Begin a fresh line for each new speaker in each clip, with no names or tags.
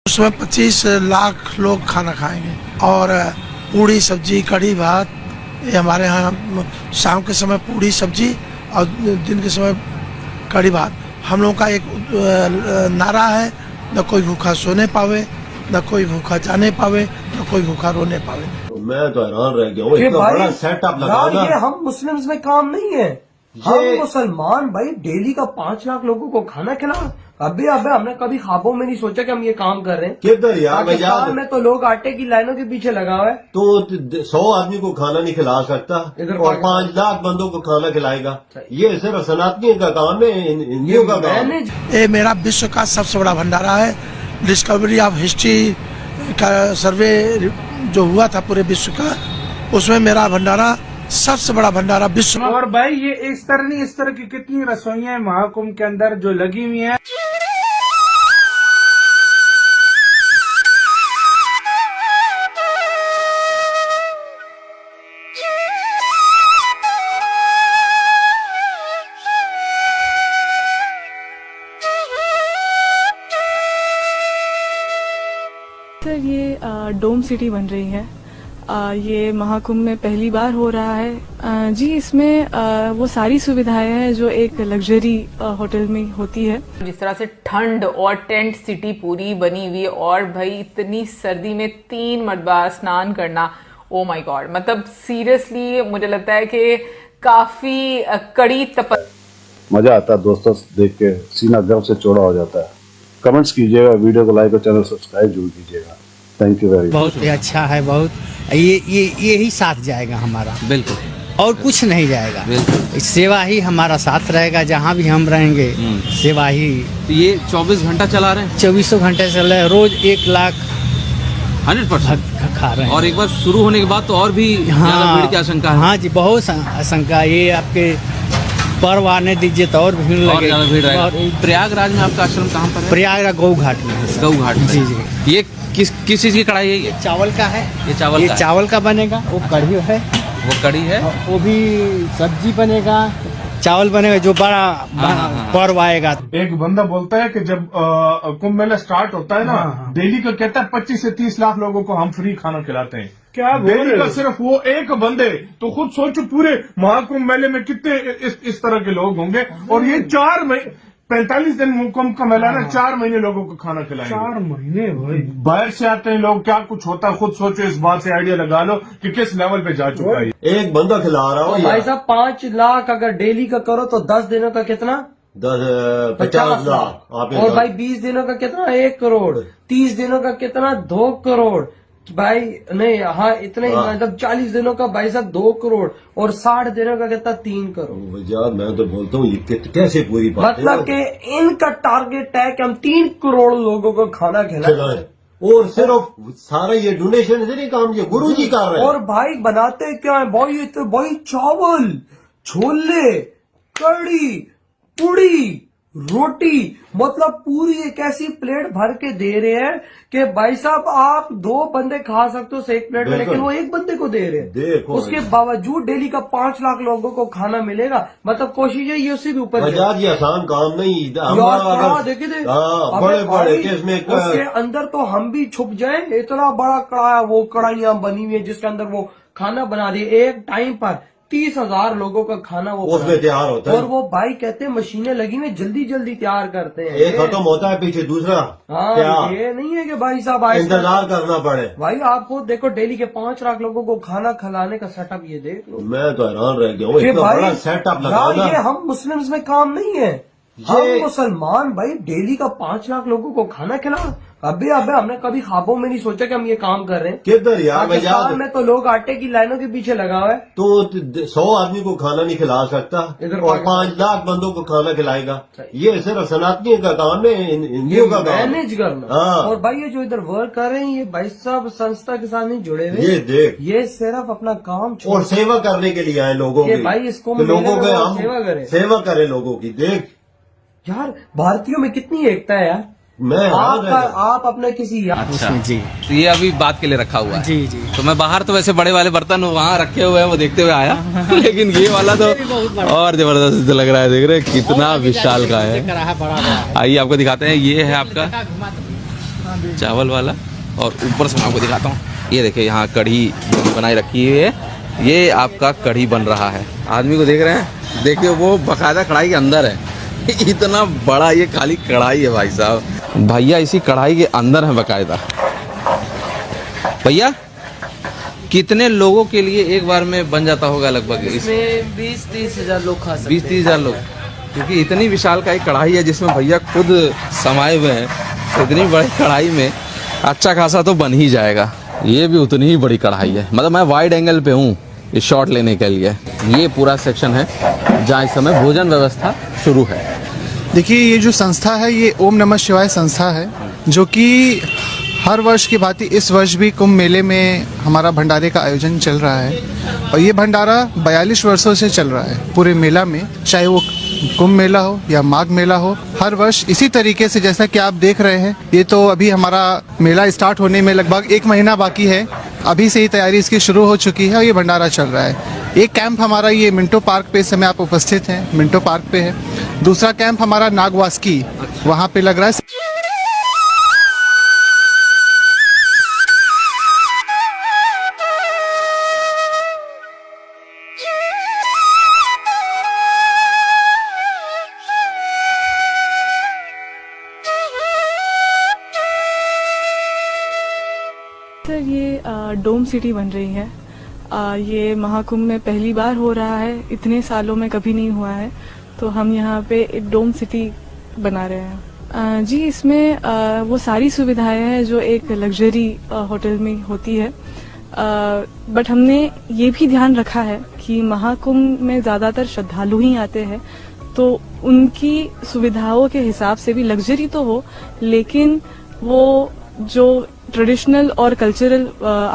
उसमें 25 लाख लोग खाना खाएंगे और पूड़ी सब्जी कढ़ी भात, ये हमारे यहाँ शाम के समय पूड़ी सब्जी और दिन के समय कढ़ी भात। हम लोगों का एक नारा है, न कोई भूखा सोने पावे, न कोई भूखा जाने पावे, न कोई भूखा रोने पावे।
मैं तो हैरान रह गया हूँ, इतना बड़ा सेटअप लगाना।
ये हम मुस्लिम्स में काम नहीं है, हम मुसलमान भाई डेली का 5 लाख लोगों को खाना खिला। अभी हमने कभी ख्वाबों में नहीं सोचा कि हम ये काम कर रहे हैं।
किधर यार,
पाकिस्तान में तो लोग आटे की लाइनों के पीछे लगा हुआ है,
तो 100 आदमी को खाना नहीं खिला सकता और 5 लाख बंदों को खाना खिलाएगा। ये सिर्फ सनातनियों का काम है, हिंदुओं का काम है।
ये मेरा विश्व का सबसे बड़ा भंडारा है। डिस्कवरी ऑफ हिस्ट्री का सर्वे जो हुआ था पूरे विश्व का, उसमें मेरा भंडारा सबसे बड़ा भंडारा विश्व।
और भाई ये इस तरह की कितनी रसोइयां महाकुंभ के अंदर जो लगी हुई हैं।
सर ये डोम सिटी बन रही है, ये महाकुंभ में पहली बार हो रहा है। जी इसमें वो सारी सुविधाएं हैं जो एक लग्जरी होटल में होती है।
जिस तरह से ठंड और टेंट सिटी पूरी बनी हुई और भाई इतनी सर्दी में 3 मरतबा स्नान करना, ओ माय गॉड, मतलब सीरियसली मुझे लगता है कि काफी कड़ी
मजा आता है दोस्तों देख के, सीना गर्व से चौड़ा हो जाता है। कमेंट्स कीजिएगा, वीडियो को लाइक और चैनल सब्सक्राइब जरूर कीजिएगा। Thank you very much.
बहुत अच्छा है, बहुत यही साथ जाएगा हमारा, बिल्कुल, और कुछ नहीं जाएगा, बिल्कुल। सेवा ही हमारा साथ रहेगा, जहाँ भी हम रहेंगे सेवा ही।
तो ये 24 घंटा चला रहे हैं,
24 घंटे चल रहे हैं, रोज 1 लाख
100%
खा रहे हैं।
और एक बार शुरू होने के बाद तो और भी ज्यादा भीड़ की आशंका है।
हाँ जी, बहुत आशंका। ये आपके पर्व आने दीजिए तो और भीड़ लगे,
ज्यादा भीड़ रहेगा। प्रयागराज में आपका आश्रम कहाँ पर है?
प्रयागराज गौ घाट में है।
गौ घाट में।
जी जी।
ये किस चीज की कढ़ाई है? ये
चावल का है।
ये चावल
का बनेगा। वो कढ़ी है,
वो कढ़ी है,
वो भी सब्जी बनेगा, चावल बनेगा, जो बड़ा पर्व आएगा।
एक बंदा बोलता है कि जब कुंभ मेला स्टार्ट होता है ना, डेली का कहता है 25 से 30 लाख लोगों को हम फ्री खाना खिलाते हैं। क्या डेली का सिर्फ वो एक बंदे, तो खुद सोचो पूरे महाकुंभ मेले में कितने इस तरह के लोग होंगे। और ये 45 दिन कुंभ का मेला ना, 4 महीने लोगों को खाना खिलाएंगे। 4 महीने भाई, बाहर से आते हैं लोग, क्या कुछ होता है खुद सोचो। इस बात से आइडिया लगा लो कि किस लेवल पे जा चुका है।
एक बंदा खिला रहा हूँ
भाई साहब, 5 लाख अगर डेली का करो तो 10 दिनों का कितना?
50 लाख।
और भाई 20 दिनों का कितना? 1 करोड़। 30 दिनों का कितना? 2 करोड़ भाई। नहीं, हाँ इतने ही, मतलब 40 दिनों का भाई साहब 2 करोड़ और 60 दिनों का कितना? 3 करोड़।
यार मैं तो बोलता हूँ ये कैसे पूरी बात है?
मतलब कि इनका टारगेट है कि हम 3 करोड़ लोगों को खाना खिलाएं।
और सिर्फ सारा ये डोनेशन से नहीं काम, ये गुरु जी कर रहे हैं।
और भाई बनाते क्या है भाई? ये तो भाई चावल, छोले, कढ़ी, पूड़ी, रोटी, मतलब पूरी एक ऐसी प्लेट भर के दे रहे हैं कि भाई साहब आप 2 बंदे खा सकते हो 1 प्लेट में, लेकिन वो 1 बंदे को दे रहे हैं। उसके बावजूद डेली का 5 लाख लोगों को खाना मिलेगा। मतलब कोशिश है ये उससे भी ऊपर।
ये आसान काम नहीं।
देखे थे
बड़े इसमें
उसके अंदर तो हम भी छुप जाए। इतना बड़ा कढ़ाया, वो कढ़ाइयां बनी हुई है जिसके अंदर वो खाना बना दिए। एक टाइम पर 30,000 लोगों का खाना वो
उसमें तैयार होता है।
और वो भाई कहते हैं मशीनें लगी हुई, जल्दी जल्दी तैयार करते हैं।
एक खत्म होता है, पीछे दूसरा।
हाँ, ये नहीं है कि भाई साहब
इंतजार करना पड़े।
भाई आप खुद देखो, डेली के 5 लाख लोगों को खाना खिलाने का सेटअप ये देख लो।
मैं तो हैरान रह गया हूँ, इतना बड़ा सेटअप लगाना।
ये हम मुस्लिम्स में काम नहीं है, हम मुसलमान भाई डेली का 5 लाख लोगों को खाना खिला। अभी हमने कभी ख्वाबों में नहीं सोचा कि हम ये काम कर रहे हैं।
किधर यार,
पाकिस्तान में तो लोग आटे की लाइनों के पीछे लगा हुआ है,
तो 100 आदमी को खाना नहीं खिला सकता और 5 लाख बंदों को खाना खिलाएगा। ये सिर्फ सनातनियों का काम है, हिंदुओं का काम
मैनेज करना। और भाई ये जो इधर वर्क कर रहे हैं, ये भाई साहब संस्था के साथ नहीं जुड़े हुए।
ये देख,
ये सिर्फ अपना काम
और सेवा करने के लिए आए लोगों की।
भाई इसको
लोगों के हम
सेवा
करें लोगों की। देख
यार, भारतीयों में कितनी एकता है यार।
मैं
आप अपने किसी
अच्छा जी, तो ये अभी बात के लिए रखा हुआ है।
जी जी।
तो मैं बाहर तो वैसे बड़े वाले बर्तन वहाँ रखे हुए हैं, वो देखते हुए आया लेकिन ये वाला तो और जबरदस्त लग रहा है। देख रहे कितना विशाल का है। आइए आपको दिखाते हैं। ये है आपका चावल वाला। और ऊपर से मैं आपको दिखाता हूँ, ये देखिए यहाँ कढ़ी बनाई रखी है, ये आपका कढ़ी बन रहा है। आदमी को देख रहे हैं, देखिए वो बकायदा कढ़ाई के अंदर है। इतना बड़ा ये खाली कढ़ाई है भाई साहब। भैया इसी कढ़ाई के अंदर है बकायदा। भैया कितने लोगों के लिए एक बार में बन जाता होगा लगभग?
इसमें 20-30 हजार लोग खा सकते हैं।
20-30 हजार लोग, क्योंकि इतनी विशाल का एक कढ़ाई है जिसमें भैया खुद समाये हुए हैं। तो इतनी बड़ी कढ़ाई में अच्छा खासा तो बन ही जाएगा। ये भी उतनी ही बड़ी कढ़ाई है, मतलब मैं वाइड एंगल पे हूँ इस शॉट लेने के लिए। ये पूरा सेक्शन है जहाँ इस समय भोजन व्यवस्था शुरू है।
देखिए ये जो संस्था है ये ओम नमः शिवाय संस्था है, जो कि हर वर्ष की भांति इस वर्ष भी कुंभ मेले में हमारा भंडारे का आयोजन चल रहा है। और ये भंडारा 42 वर्षों से चल रहा है पूरे मेला में, चाहे वो कुंभ मेला हो या माघ मेला हो। हर वर्ष इसी तरीके से, जैसा कि आप देख रहे हैं, ये तो अभी हमारा मेला स्टार्ट होने में लगभग 1 महीना बाकी है। अभी से ही तैयारी इसकी शुरू हो चुकी है और ये भंडारा चल रहा है। एक कैंप हमारा ये मिंटो पार्क पे, इस समय आप उपस्थित हैं, मिंटो पार्क पे है। दूसरा कैंप हमारा नागवासकी वहाँ पे लग रहा है।
सर ये डोम सिटी बन रही है। ये महाकुंभ में पहली बार हो रहा है, इतने सालों में कभी नहीं हुआ है, तो हम यहाँ पे एक डोम सिटी बना रहे हैं। जी इसमें वो सारी सुविधाएं हैं जो एक लग्जरी होटल में होती है, बट हमने ये भी ध्यान रखा है कि महाकुंभ में ज़्यादातर श्रद्धालु ही आते हैं, तो उनकी सुविधाओं के हिसाब से भी लग्जरी तो हो, लेकिन वो जो ट्रेडिशनल और कल्चरल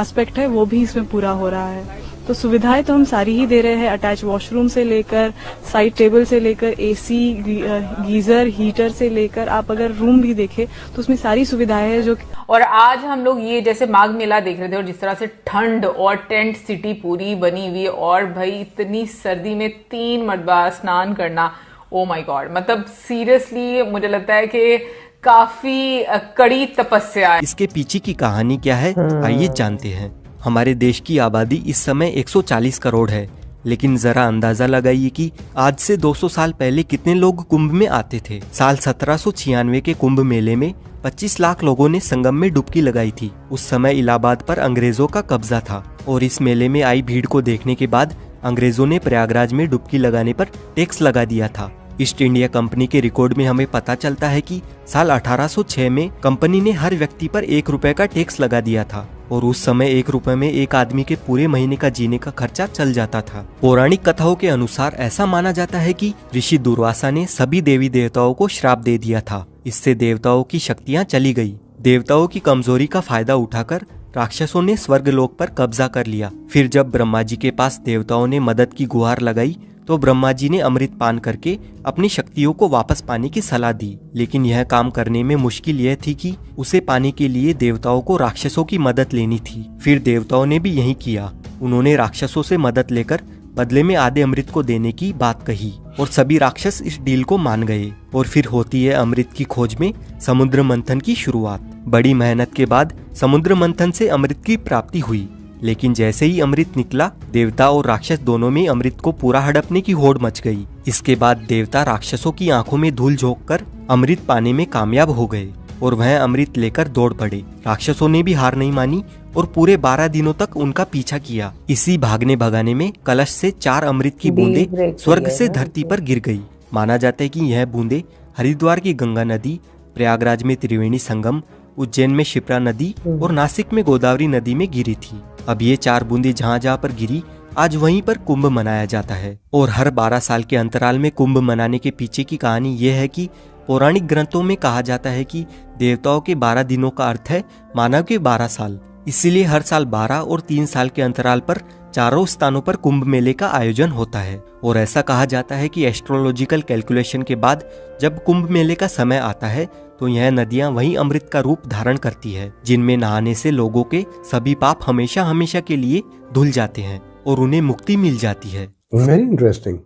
एस्पेक्ट है वो भी इसमें पूरा हो रहा है। तो सुविधाएं तो हम सारी ही दे रहे हैं, अटैच वॉशरूम से लेकर साइड टेबल से लेकर एसी, गीजर, हीटर से लेकर आप अगर रूम भी देखें तो उसमें सारी सुविधाएं हैं जो।
और आज हम लोग ये जैसे माघ मेला देख रहे थे और जिस तरह से ठंड और टेंट सिटी पूरी बनी हुई, और भाई इतनी सर्दी में 3 मरतबा स्नान करना, ओ माय गॉड, मतलब सीरियसली मुझे लगता है कि काफी कड़ी तपस्या है।
इसके पीछे की कहानी क्या है आइए जानते हैं। हमारे देश की आबादी इस समय 140 करोड़ है, लेकिन जरा अंदाजा लगाइए कि आज से 200 साल पहले कितने लोग कुंभ में आते थे। साल 1796 के कुंभ मेले में 25 लाख लोगों ने संगम में डुबकी लगाई थी। उस समय इलाहाबाद पर अंग्रेजों का कब्जा था और इस मेले में आई भीड़ को देखने के बाद अंग्रेजों ने प्रयागराज में डुबकी लगाने पर टैक्स लगा दिया था। ईस्ट इंडिया कंपनी के रिकॉर्ड में हमें पता चलता है कि साल 1806 में कंपनी ने हर व्यक्ति पर 1 रुपए का टैक्स लगा दिया था और उस समय 1 रुपए में एक आदमी के पूरे महीने का जीने का खर्चा चल जाता था। पौराणिक कथाओं के अनुसार ऐसा माना जाता है कि ऋषि दुर्वासा ने सभी देवी देवताओं को श्राप दे दिया था। इससे देवताओं की शक्तियाँ चली गई। देवताओं की कमजोरी का फायदा उठाकर राक्षसों ने स्वर्गलोक पर कब्जा कर लिया। फिर जब ब्रह्मा जी के पास देवताओं ने मदद की गुहार लगाई तो ब्रह्मा जी ने अमृत पान करके अपनी शक्तियों को वापस पाने की सलाह दी, लेकिन यह काम करने में मुश्किल यह थी कि उसे पाने के लिए देवताओं को राक्षसों की मदद लेनी थी। फिर देवताओं ने भी यही किया। उन्होंने राक्षसों से मदद लेकर बदले में आधे अमृत को देने की बात कही और सभी राक्षस इस डील को मान गए। और फिर होती है अमृत की खोज में समुद्र मंथन की शुरुआत। बड़ी मेहनत के बाद समुद्र मंथन से अमृत की प्राप्ति हुई, लेकिन जैसे ही अमृत निकला देवता और राक्षस दोनों में अमृत को पूरा हड़पने की होड़ मच गई। इसके बाद देवता राक्षसों की आंखों में धूल झोंककर अमृत पाने में कामयाब हो गए और वह अमृत लेकर दौड़ पड़े। राक्षसों ने भी हार नहीं मानी और पूरे 12 दिनों तक उनका पीछा किया। इसी भागने भगाने में कलश से 4 अमृत की बूंदें स्वर्ग से धरती पर गिर गई। माना जाता है कि यह बूंदें हरिद्वार की गंगा नदी, प्रयागराज में त्रिवेणी संगम, उज्जैन में शिप्रा नदी और नासिक में गोदावरी नदी में गिरी थी। अब ये 4 बूंदें जहाँ जहाँ पर गिरी आज वहीं पर कुंभ मनाया जाता है। और हर 12 साल के अंतराल में कुंभ मनाने के पीछे की कहानी यह है कि पौराणिक ग्रंथों में कहा जाता है कि देवताओं के 12 दिनों का अर्थ है मानव के 12 साल। इसीलिए हर साल 12 और 3 साल के अंतराल पर चारों स्थानों पर कुंभ मेले का आयोजन होता है। और ऐसा कहा जाता है कि एस्ट्रोलॉजिकल कैलकुलेशन के बाद जब कुंभ मेले का समय आता है तो यह नदियां वही अमृत का रूप धारण करती है, जिनमें नहाने से लोगों के सभी पाप हमेशा हमेशा के लिए धुल जाते हैं और उन्हें मुक्ति मिल जाती है।
Very interesting.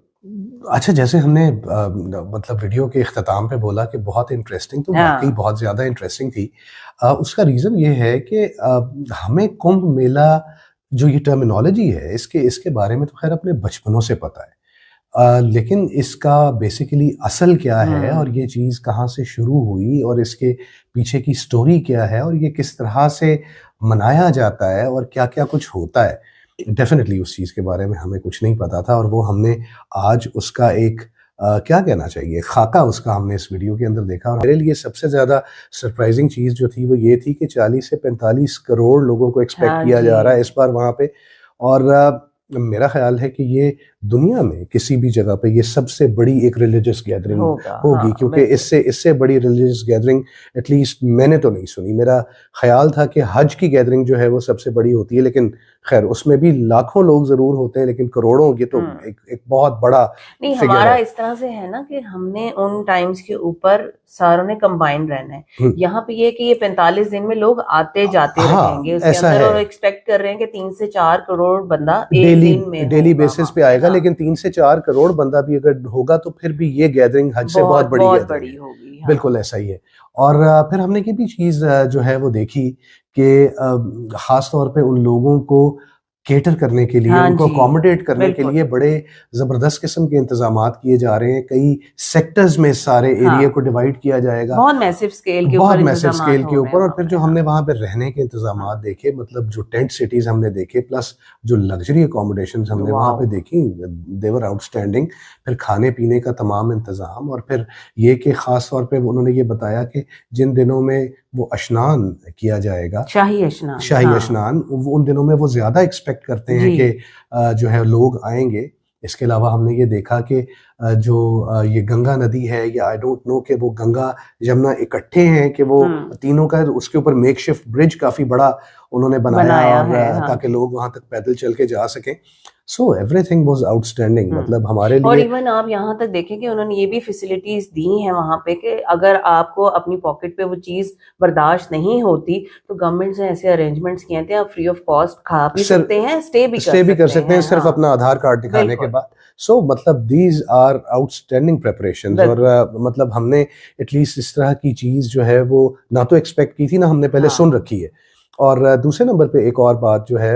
अच्छा, जैसे हमने मतलब वीडियो के इख्तिताम पे बोला कि बहुत इंटरेस्टिंग, तो वाकई बहुत ज़्यादा इंटरेस्टिंग थी। उसका रीज़न ये है कि हमें कुंभ मेला जो ये टर्मिनोलॉजी है इसके बारे में तो खैर अपने बचपनों से पता है, लेकिन इसका बेसिकली असल क्या है और ये चीज़ कहाँ से शुरू हुई और इसके पीछे की स्टोरी क्या है और ये किस तरह से मनाया जाता है और क्या क्या कुछ होता है, डेफिनेटली उस चीज़ के बारे में हमें कुछ नहीं पता था। और वो हमने आज उसका एक क्या कहना चाहिए, खाका उसका हमने इस वीडियो के अंदर देखा। और मेरे लिए सबसे ज़्यादा सरप्राइजिंग चीज़ जो थी वो ये थी कि 40 से 45 करोड़ लोगों को एक्सपेक्ट किया जा रहा है इस बार वहाँ पे। और मेरा ख्याल है कि ये दुनिया में किसी भी जगह पे ये सबसे बड़ी एक रिलीजियस गैदरिंग होगी, क्योंकि इससे बड़ी रिलीजियस गैदरिंग एटलीस्ट मैंने तो नहीं सुनी। मेरा ख्याल था कि हज की गैदरिंग जो है वो सबसे बड़ी होती है, लेकिन खैर उसमें भी लाखों लोग जरूर होते हैं, लेकिन करोड़ों ये तो एक बहुत बड़ा
नहीं, हमारा इस तरह से है ना कि हमने उन टाइम्स के ऊपर सारों ने कंबाइन रहना है। यहाँ पे ये कि ये 45 दिन में लोग आते जाते रहेंगे उसके अंदर, और एक्सपेक्ट कर रहे हैं कि 3 से 4 करोड़ बंदा
डेली बेसिस पे आएगा। लेकिन 3 से 4 करोड़ बंदा भी अगर होगा तो फिर भी ये गैदरिंग हज से बहुत बड़ी होगी। बिल्कुल ऐसा ही है। और फिर हमने ये भी चीज जो है वो देखी कि खास तौर पे उन लोगों को केटर करने के लिए, उनको अकोमोडेट करने के लिए बड़े जबरदस्त किस्म के इंतजामात किए जा रहे हैं। कई सेक्टर्स में सारे एरिया को डिवाइड किया जाएगा,
बहुत मैसिव स्केल के ऊपर।
और फिर जो हमने वहां पे रहने के इंतजामात देखे, मतलब जो टेंट सिटीज हमने देखे, प्लस जो लग्जरी अकोमोडेशन हमने वहां पे देखी, देवर आउटस्टैंडिंग। फिर खाने पीने का तमाम इंतजाम, और फिर ये कि खास तौर पे उन्होंने ये बताया कि जिन दिनों में वो अशनान किया जाएगा, शाही अशनान, उन दिनों में वो ज्यादा एक्सपेक्ट करते हैं कि जो है लोग आएंगे। इसके अलावा हमने ये देखा कि जो ये गंगा नदी है, या आई डोंट नो कि वो गंगा यमुना इकट्ठे हैं कि वो तीनों का, उसके ऊपर मेकशिफ्ट ब्रिज काफी बड़ा उन्होंने बनाया और ताकि लोग वहां तक पैदल चल के जा सकें। सो एवरीथिंग वाज आउटस्टैंडिंग, मतलब हमारे लिए।
और इवन आप यहाँ तक देखें कि उन्होंने ये भी फैसिलिटीज दी हैं वहाँ पे कि अगर आपको अपनी पॉकेट पे वो चीज बर्दाश्त नहीं होती तो गवर्नमेंट ने ऐसे अरेंजमेंट्स किए थे, आप फ्री ऑफ कॉस्ट खा भी सकते हैं, स्टे भी कर सकते हैं सिर्फ अपना आधार कार्ड दिखाने के बाद। सो मतलब दीज आर आउटस्टैंडिंग प्रेपरेशंस। और मतलब हमने एटलीस्ट इस तरह की चीज जो है वो ना तो एक्सपेक्ट की थी, ना हमने पहले सुन रखी है। और दूसरे नंबर पे एक और बात जो है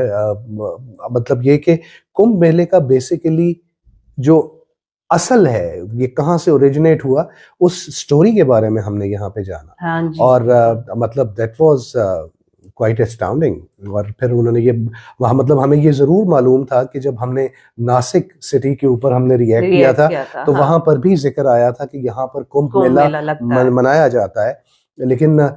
मतलब ये कि कुंभ मेले का बेसिकली जो असल है, ये कहाँ से ओरिजिनेट हुआ, उस स्टोरी के बारे में हमने यहाँ पे जाना। और मतलब दैट वाज क्वाइट एस्टाउंडिंग। और फिर उन्होंने ये वहाँ, मतलब हमें ये जरूर मालूम था कि जब हमने नासिक सिटी के ऊपर हमने रिएक्ट किया था तो वहां पर भी जिक्र आया था कि यहाँ पर कुंभ मेला मनाया जाता है। लेकिन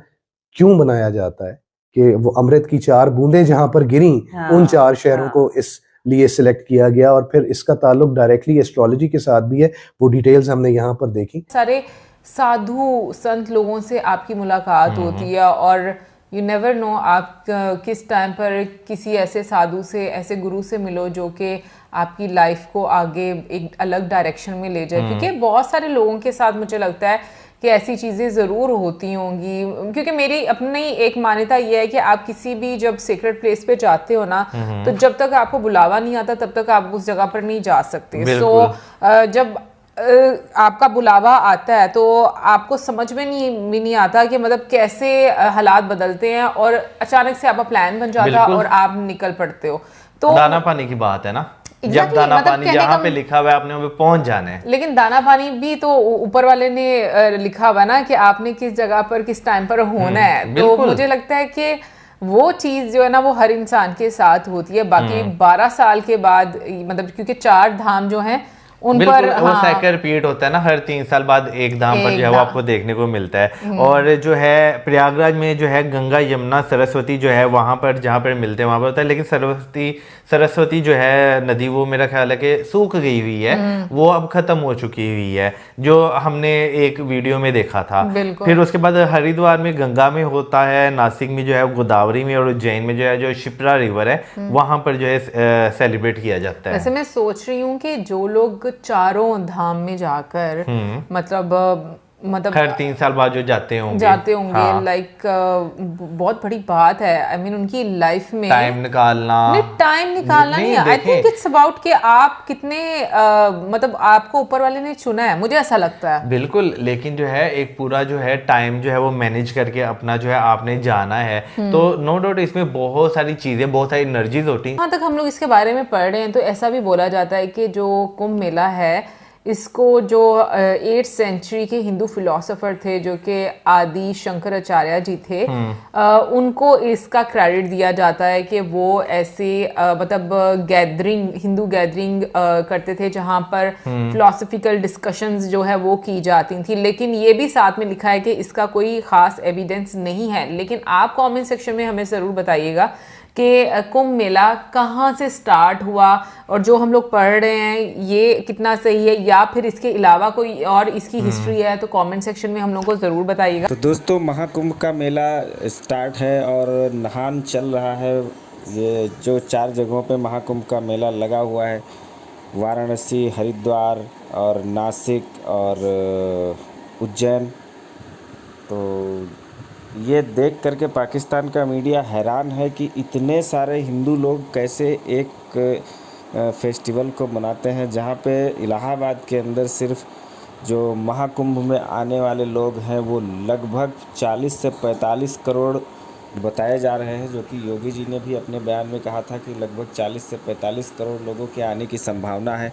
क्यों मनाया जाता है कि वो अमृत की 4 बूंदें जहां पर गिरी, उन 4 शहरों को इस लिए सिलेक्ट किया गया। और फिर इसका ताल्लुक डायरेक्टली एस्ट्रोलॉजी के साथ भी है, वो डिटेल्स हमने यहाँ पर देखी।
सारे साधु संत लोगों से आपकी मुलाकात होती है और यू नेवर नो आप किस टाइम पर किसी ऐसे साधु से, ऐसे गुरु से मिलो जो कि आपकी लाइफ को आगे एक अलग डायरेक्शन में ले जाए। क्योंकि बहुत सारे लोगों के साथ मुझे लगता है कि ऐसी चीज़ें ज़रूर होती होंगी, क्योंकि मेरी अपनी एक मान्यता ये है कि आप किसी भी जब सीक्रेट प्लेस पे जाते हो ना, तो जब तक आपको बुलावा नहीं आता तब तक आप उस जगह पर नहीं जा सकते। सो जब आपका बुलावा आता है तो आपको समझ में नहीं आता कि मतलब कैसे हालात बदलते हैं और अचानक से आपका प्लान बन जाता है और आप निकल पड़ते हो। तो
दाना पानी की बात है ना, जब दाना मतलब पानी जहाँ पे लिखा हुआ है आपने वहाँ पे पहुंच जाना है।
लेकिन दाना पानी भी तो ऊपर वाले ने लिखा हुआ ना कि आपने किस जगह पर किस टाइम पर होना है। तो मुझे लगता है कि वो चीज जो है ना वो हर इंसान के साथ होती है। बाकी 12 साल के बाद, मतलब क्योंकि 4 धाम जो हैं उन पर
वो साइकिल रिपीट होता है ना, हर 3 साल बाद एक धाम पर जो है वो आपको देखने को मिलता है। और जो है प्रयागराज में जो है गंगा यमुना सरस्वती जो है वहाँ पर जहाँ पर मिलते हैं वहाँ पर होता है। लेकिन सरस्वती जो है नदी वो मेरा ख्याल है कि सूख गई हुई है, वो अब खत्म हो चुकी हुई है, जो हमने एक वीडियो में देखा था। फिर उसके बाद हरिद्वार में गंगा में होता है, नासिक में जो है गोदावरी में, और उज्जैन में जो है जो शिप्रा रिवर है वहाँ पर जो है सेलिब्रेट किया जाता है।
वैसे मैं सोच रही हूँ कि जो लोग 4 धाम में जाकर मतलब मतलब
हर 3 साल बाद जो जाते होंगे
हाँ। लाइक बहुत बड़ी बात है। आई मीन उनकी लाइफ में
टाइम निकालना
नहीं, आई थिंक इट्स अबाउट कि आप कितने मतलब आपको ऊपर वाले ने चुना है, मुझे ऐसा लगता है।
बिल्कुल, लेकिन जो है एक पूरा जो है टाइम जो है वो मैनेज करके अपना जो है आपने जाना है, तो नो डाउट इसमें बहुत सारी चीजें, बहुत सारी एनर्जीज होती हैं।
जहाँ तक हम लोग इसके बारे में पढ़ रहे हैं तो ऐसा भी बोला जाता है कि जो कुंभ मेला है इसको जो 8th सेंचुरी के हिंदू फिलोसोफर थे जो कि आदि शंकराचार्य जी थे, उनको इसका क्रेडिट दिया जाता है कि वो ऐसे मतलब हिंदू गैदरिंग करते थे जहाँ पर फिलोसफिकल डिस्कशंस जो है वो की जाती थी। लेकिन ये भी साथ में लिखा है कि इसका कोई खास एविडेंस नहीं है। लेकिन आप कमेंट सेक्शन में हमें ज़रूर बताइएगा कि कुंभ मेला कहाँ से स्टार्ट हुआ और जो हम लोग पढ़ रहे हैं ये कितना सही है, या फिर इसके अलावा कोई और इसकी हिस्ट्री है, तो कमेंट सेक्शन में हम लोग को ज़रूर बताइएगा।
तो दोस्तों, महाकुंभ का मेला स्टार्ट है और नहान चल रहा है। ये जो 4 जगहों पे महाकुंभ का मेला लगा हुआ है, वाराणसी, हरिद्वार और नासिक और उज्जैन, तो ये देख करके पाकिस्तान का मीडिया हैरान है कि इतने सारे हिंदू लोग कैसे एक फेस्टिवल को मनाते हैं, जहाँ पे इलाहाबाद के अंदर सिर्फ जो महाकुंभ में आने वाले लोग हैं वो लगभग 40 से 45 करोड़ बताए जा रहे हैं, जो कि योगी जी ने भी अपने बयान में कहा था कि लगभग 40 से 45 करोड़ लोगों के आने की संभावना है।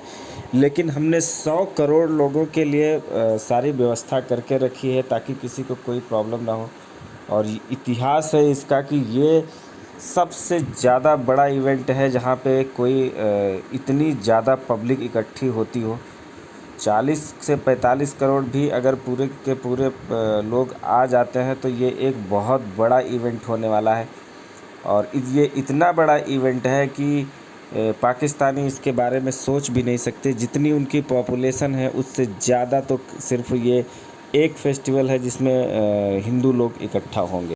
लेकिन हमने 100 करोड़ लोगों के लिए सारी व्यवस्था करके रखी है ताकि किसी को कोई प्रॉब्लम ना हो। और इतिहास है इसका कि ये सबसे ज़्यादा बड़ा इवेंट है जहाँ पे कोई इतनी ज़्यादा पब्लिक इकट्ठी होती हो। 40 से 45 करोड़ भी अगर पूरे के पूरे लोग आ जाते हैं तो ये एक बहुत बड़ा इवेंट होने वाला है। और ये इतना बड़ा इवेंट है कि पाकिस्तानी इसके बारे में सोच भी नहीं सकते। जितनी उनकी पॉपुलेशन है उससे ज़्यादा तो सिर्फ ये एक फेस्टिवल है जिसमें हिंदू लोग इकट्ठा होंगे।